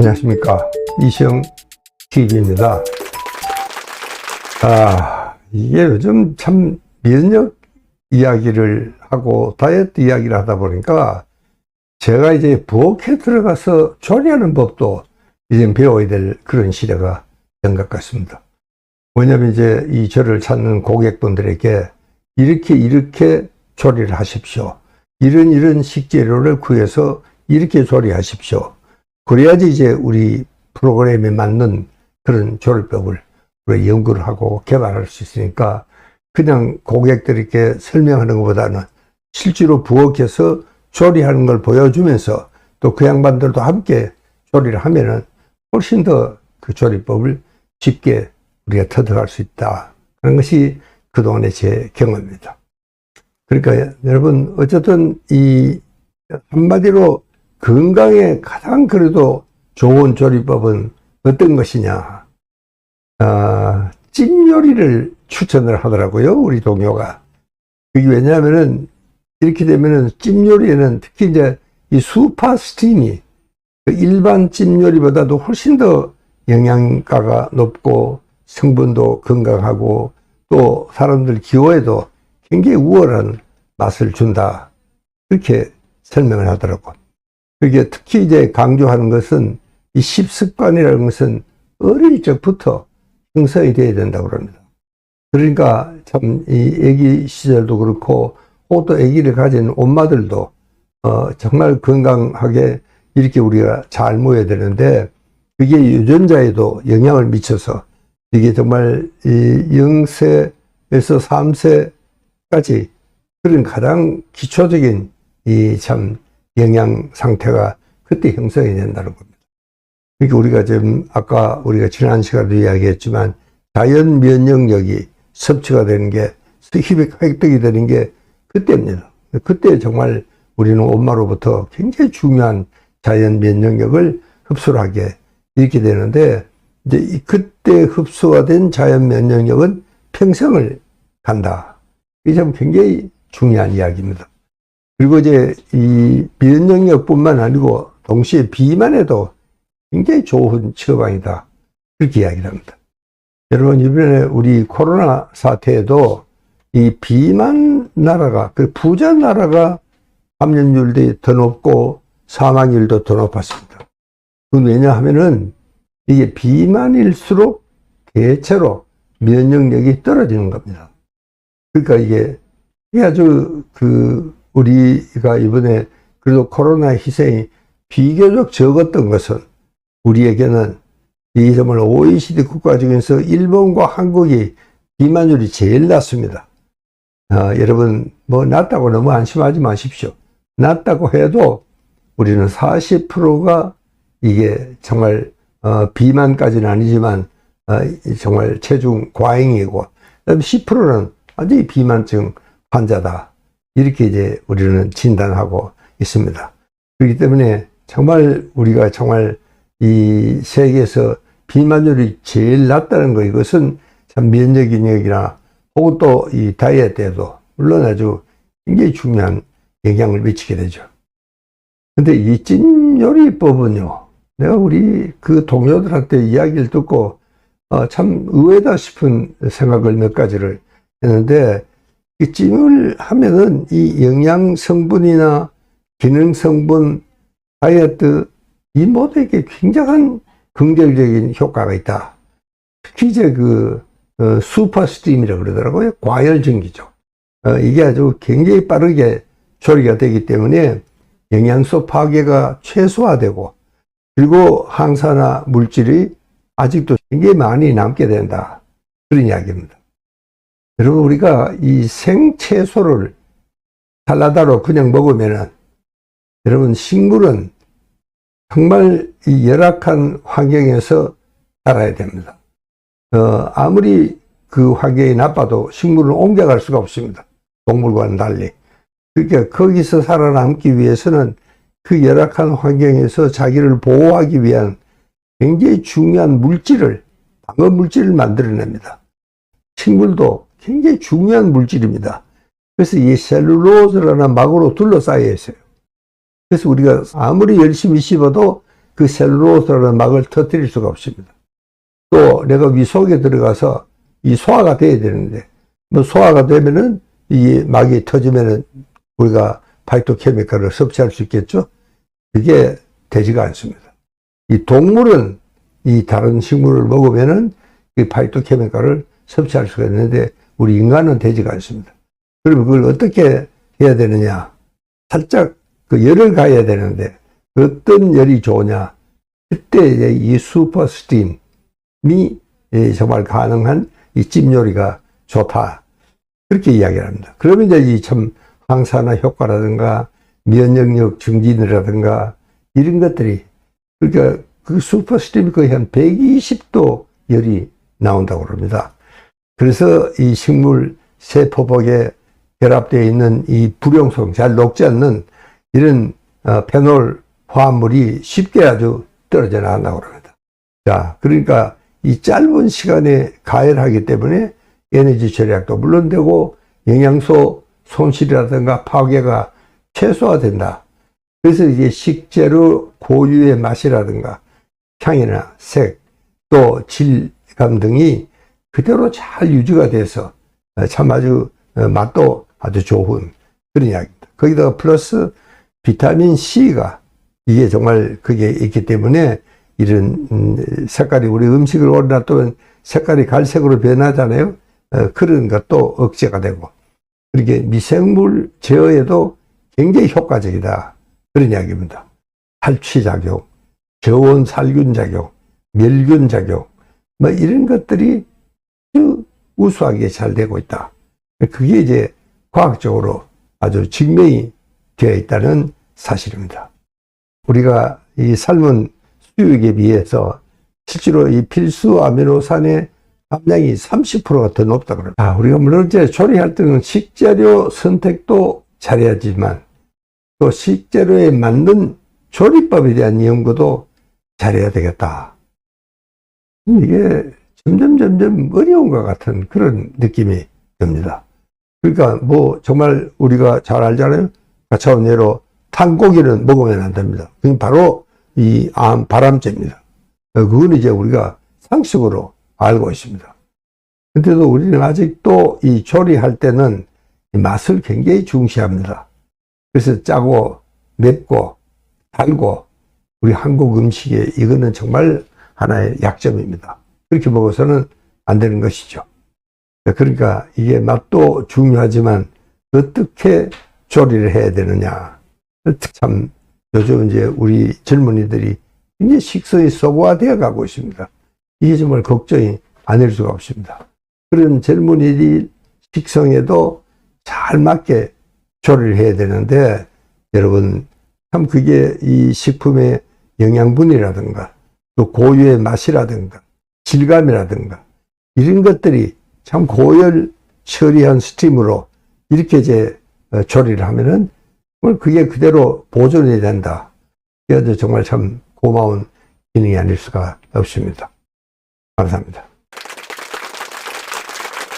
안녕하십니까. 이시영 TV입니다. 이게 요즘 참 면역 이야기를 하고 다이어트 이야기를 하다 보니까 제가 이제 부엌에 들어가서 조리하는 법도 이제 배워야 될 그런 시대가 된 것 같습니다. 왜냐면 이제 이 저를 찾는 고객분들에게 이렇게 조리를 하십시오. 이런 식재료를 구해서 이렇게 조리하십시오. 그래야지 이제 우리 프로그램에 맞는 그런 조리법을 우리가 연구를 하고 개발할 수 있으니까 그냥 고객들에게 설명하는 것보다는 실제로 부엌에서 조리하는 걸 보여주면서 또 그 양반들도 함께 조리를 하면은 훨씬 더 그 조리법을 쉽게 우리가 터득할 수 있다. 그런 것이 그동안의 제 경험입니다. 그러니까 여러분 어쨌든 이 한마디로 건강에 가장 그래도 좋은 조리법은 어떤 것이냐. 찜 요리를 추천을 하더라고요. 우리 동료가. 그게 왜냐하면은 이렇게 되면은 찜 요리에는 특히 이제 이 수파 스팀이 일반 찜 요리보다도 훨씬 더 영양가가 높고 성분도 건강하고 또 사람들 기호에도 굉장히 우월한 맛을 준다. 그렇게 설명을 하더라고요. 그게 특히 이제 강조하는 것은 이 식습관이라는 것은 어릴 적부터 형성이 되어야 된다고 그럽니다. 그러니까 참 이 아기 시절도 그렇고 또 아기를 가진 엄마들도 정말 건강하게 이렇게 우리가 잘 모여야 되는데 그게 유전자에도 영향을 미쳐서 이게 정말 이 0세에서 3세까지 그런 가장 기초적인 이 참 영양 상태가 그때 형성이 된다는 겁니다. 그러니까 우리가 지금 아까 우리가 지난 시간에도 이야기했지만 자연 면역력이 섭취가 되는 게 획득이 되는 게 그때입니다. 그때 정말 우리는 엄마로부터 굉장히 중요한 자연 면역력을 흡수를 하게 이렇게 되는데 이제 그때 흡수가 된 자연 면역력은 평생을 간다. 이게 참 굉장히 중요한 이야기입니다. 그리고 이제 이 면역력뿐만 아니고 동시에 비만에도 굉장히 좋은 처방이다. 그렇게 이야기를 합니다. 여러분 이번에 우리 코로나 사태에도 이 비만 나라가 그 부자 나라가 감염률도 더 높고 사망률도 더 높았습니다. 그건 왜냐하면은 이게 비만일수록 대체로 면역력이 떨어지는 겁니다. 그러니까 이게 아주 우리가 이번에 그래도 코로나 희생이 비교적 적었던 것은 우리에게는 이 정말 OECD 국가 중에서 일본과 한국이 비만율이 제일 낮습니다. 여러분 뭐 낮다고 너무 안심하지 마십시오. 낮다고 해도 우리는 40%가 이게 정말 비만까지는 아니지만 정말 체중 과잉이고 그다음에 10%는 완전히 비만증 환자다. 이렇게 이제 우리는 진단하고 있습니다. 그렇기 때문에 정말 우리가 정말 이 세계에서 비만율이 제일 낮다는 거 이것은 참 면역력이나 혹은 또 이 다이어트에도 물론 아주 굉장히 중요한 영향을 미치게 되죠. 근데 이 찜 요리법은요, 내가 우리 그 동료들한테 이야기를 듣고 참 의외다 싶은 생각을 몇 가지를 했는데 이 찜을 하면은 이 영양 성분이나 기능 성분, 다이어트 이 모두에게 굉장한 긍정적인 효과가 있다. 특히 이제 수파 스팀이라고 그러더라고요. 과열증기죠. 이게 아주 굉장히 빠르게 조리가 되기 때문에 영양소 파괴가 최소화되고 그리고 항산화 물질이 아직도 굉장히 많이 남게 된다. 그런 이야기입니다. 여러분 우리가 이 생채소를 살라다로 그냥 먹으면은 여러분 식물은 정말 이 열악한 환경에서 자라야 됩니다. 아무리 그 환경이 나빠도 식물은 옮겨갈 수가 없습니다. 동물과는 달리. 그러니까 거기서 살아남기 위해서는 그 열악한 환경에서 자기를 보호하기 위한 굉장히 중요한 물질을, 방어 물질을 만들어냅니다. 식물도 굉장히 중요한 물질입니다. 그래서 이 셀룰로즈라는 막으로 둘러싸여 있어요. 그래서 우리가 아무리 열심히 씹어도 그 셀룰로스라는 막을 터뜨릴 수가 없습니다. 또 내가 위 속에 들어가서 이 소화가 돼야 되는데, 뭐 소화가 되면은 이 막이 터지면은 우리가 파이토케미컬을 섭취할 수 있겠죠? 그게 되지가 않습니다. 이 동물은 이 다른 식물을 먹으면은 이 파이토케미컬을 섭취할 수가 있는데 우리 인간은 되지가 않습니다. 그러면 그걸 어떻게 해야 되느냐? 살짝 그 열을 가해야 되는데 어떤 열이 좋으냐? 그때 이제 이 슈퍼스팀이 정말 가능한 이 찜 요리가 좋다. 그렇게 이야기를 합니다. 그러면 이제 이 참 항산화 효과라든가 면역력 증진이라든가 이런 것들이, 그러니까 그 슈퍼스팀이 거의 한 120도 열이 나온다고 합니다. 그래서 이 식물 세포복에 결합되어 있는 이 불용성, 잘 녹지 않는 이런 페놀 화합물이 쉽게 아주 떨어져 나간다고 합니다. 자, 그러니까 이 짧은 시간에 가열하기 때문에 에너지 절약도 물론 되고 영양소 손실이라든가 파괴가 최소화된다. 그래서 이게 식재료 고유의 맛이라든가 향이나 색, 또 질감 등이 그대로 잘 유지가 돼서 참 아주 맛도 아주 좋은 그런 이야기입니다. 거기다가 플러스 비타민 C가 이게 정말 그게 있기 때문에 이런 색깔이, 우리 음식을 오래 놔두면 색깔이 갈색으로 변하잖아요. 그런 것도 억제가 되고, 그렇게 미생물 제어에도 굉장히 효과적이다. 그런 이야기입니다. 탈취작용, 저온 살균작용, 멸균작용, 뭐 이런 것들이 아주 우수하게 잘 되고 있다. 그게 이제 과학적으로 아주 증명이 되어 있다는 사실입니다. 우리가 이 삶은 수육에 비해서 실제로 이 필수 아미노산의 함량이 30%가 더 높다 그럽니다. 우리가 물론 이제 조리할 때는 식재료 선택도 잘해야지만 또 식재료에 맞는 조리법에 대한 연구도 잘해야 되겠다. 이게 점점 어려운 것 같은 그런 느낌이 듭니다. 그러니까 뭐 정말 우리가 잘 알잖아요. 가차원 예로 탄고기는 먹으면 안 됩니다. 그건 바로 이 암 발암제입니다. 그건 이제 우리가 상식으로 알고 있습니다. 근데도 우리는 아직도 이 조리할 때는 이 맛을 굉장히 중시합니다. 그래서 짜고 맵고 달고 우리 한국 음식에 이거는 정말 하나의 약점입니다. 그렇게 먹어서는 안 되는 것이죠. 그러니까 이게 맛도 중요하지만 어떻게 조리를 해야 되느냐. 참 요즘 이제 우리 젊은이들이 굉장히 식성이 소고화되어 가고 있습니다. 이게 정말 걱정이 아닐 수가 없습니다. 그런 젊은이들 식성에도 잘 맞게 조리를 해야 되는데, 여러분 참 그게 이 식품의 영양분이라든가 또 고유의 맛이라든가 질감이라든가 이런 것들이 참 고열 처리한 스팀으로 이렇게 이제 조리를 하면은 그게 그대로 보존이 된다. 그래서 정말 참 고마운 기능이 아닐 수가 없습니다. 감사합니다.